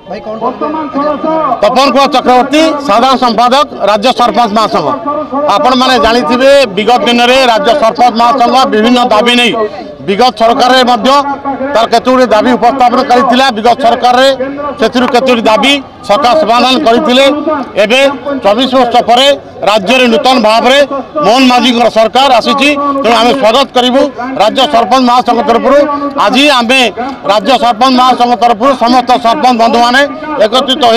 तपन कुमार चक्रवर्ती साधारण संपादक राज्य सरपंच महासंघ। आपण मैंने जानी विगत दिन में राज्य सरपंच महासंघ विभिन्न दाबी नहीं विगत सरकार तार केतुड़ी दाबी उपस्थापन करथिला। विगत सरकार केतुड़ी दाबी सरकार समाधान करथिले। एबे 24 वर्ष पर राज्य में नूतन भाव में मोहन माझी सरकार आसीची तेणु आम स्वागत करूँ राज्य सरपंच महासंघ तरफ। आज आम राज्य सरपंच महासंघ तरफ समस्त सरपंच बंधु मैंने एकत्रित हो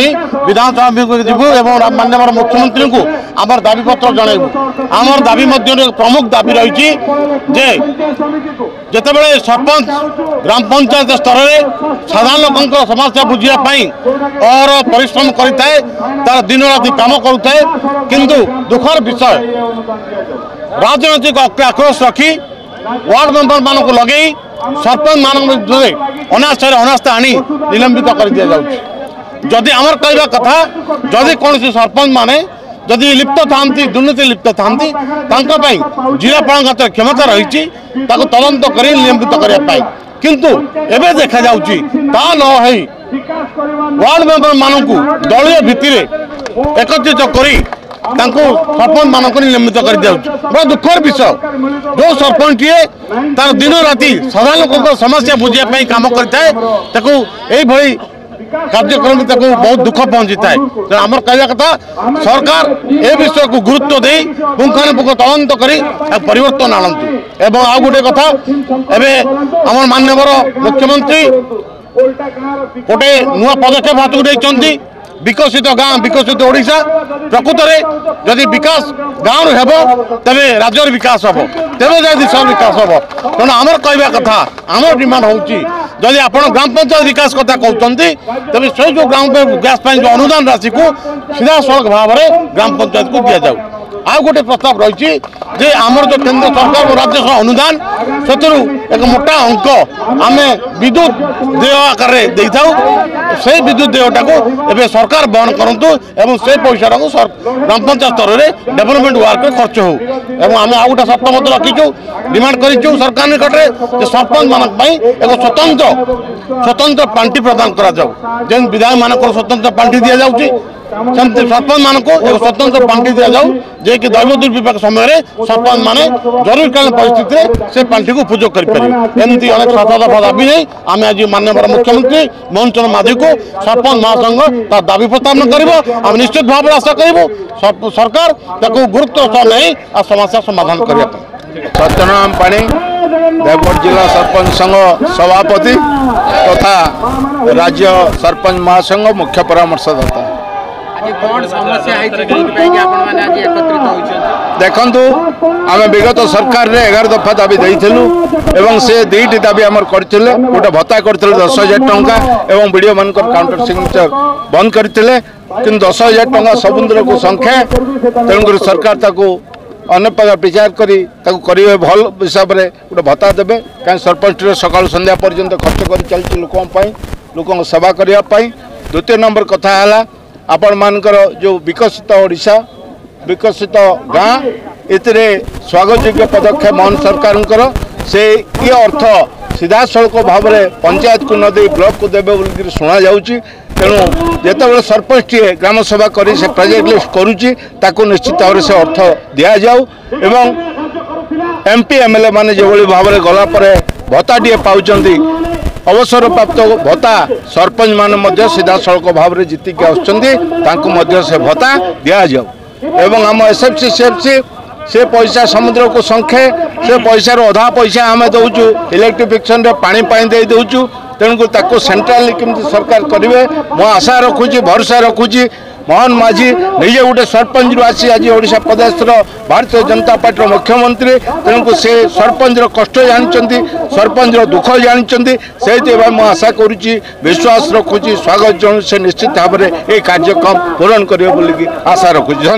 विधानसभा को जीवु और माननीय मुख्यमंत्री को आमर दाबी पत्र जनइबू। आमर दाबी मध्य प्रमुख दाबी रही जितेबाला सरपंच ग्राम पंचायत स्तर में साधारण लोक समस्या बुझापी और परिश्रम करें तार दिन राति काम करुए किंतु दुखर विषय राजनैतिक आक्रोश रखी वार्ड मेंबर मान को लगे सरपंच मान अनास्था अनास्था आनी निलंबित कर दि जाऊँगी। जदि आमर कहवा कथा जदि कौन सरपंच माने जदि लिप्त था दुर्नीति लिप्त था जिलापाल क्षमता रही तदंत कर निलंबित करने किंतु एबे देखा जाउची ता न है वार्ड मेंबर मानू दलीय भित्तिरे एकत्रित करी सरपंच मान को निलंबित कर दिया बड़ा दुखर विषय। जो सरपंच टीए तार दिन राति साधारण लोक समस्या बुझापी कम कर कार्यक्रम बहुत दुख पहुंची थाए। तो आमर कहवा कथा सरकार ए विषय को गुरुत्व दे पुंखानुपुंख तदंत करी परिवर्तन आणंतु। एवं आउ गोटे कथा एवं आम माननीय मुख्यमंत्री गोटे नुआ पदक्षेप हाथ को विकसित गाँव विकसित ओडिशा प्रकृत में जदि विकास गाँव हेब तेरे राज्यर विकास हम तेरे जाए देश विकास हम। तेणु आमर कहवा कथा आमर डिमांड होची जदि आप ग्राम पंचायत विकास कथा कहते तेज से जो ग्राम गैस जो अनुदान राशि को सीधा सड़क भाव में ग्राम पंचायत को दि जाऊ। आउ गोटे प्रस्ताव रही जे आमर जो केंद्र सरकार और राज्य अनुदान से एक मोटा अंक आम विद्युत देय आकार दे था से विद्युत देयटा को एवं सरकार बहन करूँ एवं से पैसा ग्राम पंचायत स्तर में डेवलपमेंट वर्क खर्च हो। आम आउ गोटे शर्त मत रखीचु डिमांड करूँ सरकार निकट में सरपंच मान एक स्वतंत्र पांठी प्रदान कर विधायक मान स्वतंत्र पांठी दि जाऊँगी सरपंच मान को एक स्वतंत्र पांठी दि जाऊ जे कि दैव दुर्विपाक समय सरपंच माने जरूरकालीन परिस्थिति से पांठी को उपयोग करें। एमती अनेक दफा दाबी नहीं आम आज माननीय मुख्यमंत्री मोहन चरण माझी को सरपंच महासंघ तार दाबी प्रस्तावन कर निश्चित भाव में आशा करूँ सरकार गुरुत्व सह नहीं आ समस्या समाधान करने। सत्यनारायण पाणी देवगढ़ जिला सरपंच संघ सभापति तथा राज्य सरपंच महासंघ मुख्य परामर्शदाता। देखु आम विगत सरकार रे 11 दफा दाबी देलु से 2टी दाबी आम करते गोटे भत्ता करते 10,000 टंका और वीडियो मान काउंटर सिग्नेचर बंद करते कि 10,000 टंका समुद्र को संख्या तेणुक सरकार ताको अन्य प्रकार विचार करेंगे भल हिसाब से गोटे भत्ता देवे कहीं सरपंच सकाल संध्या पर्यंत खर्च कर चलती लोक सेवा करने। द्वितीय नंबर कथा है आपण मानकर जो विकसित ओडिशा विकसित गाँ इतने स्वागत योग्य पदक्षेप मोहन सरकार से ये अर्थ सीधा सड़क भाव में पंचायत को न दे ब्लॉक को देवे बोल शुणा जाऊँगी। तेणु जिते सरपंच टीए ग्राम सभा कर प्रोजेक्ट लिस्ट करुच्ची निश्चित भाव से अर्थ दि जाऊ एवं एमपी एमएलए माने जो भाव में गलापर भत्ता टीए पाँच अवसर प्राप्त भत्ता सरपंच मान सीधा सड़क भाव में जीतिक आसुँच से भत्ता दि जाऊ एवं आम एसएफसी सीएफसी से पैसा समुद्र को संख्या से पैसा अधा पैसा आम दौचु इलेक्ट्रिफिकेशन पानी दे दौचु। तेणुक सेंट्राल केमती सरकार करेंगे मो आशा रखुची भरोसा रखुची। मोहन माझी निजे गोटे सरपंच आसी आज ओडिशा प्रदेश भारतीय जनता पार्टी मुख्यमंत्री तेणुक से सरपंच कष्ट जानते सरपंच दुख जानते से आशा करुच्ची विश्वास रखुची स्वागत जन से निश्चित भाव में ये कार्यक्रम पूरण करेंगे आशा रखुची।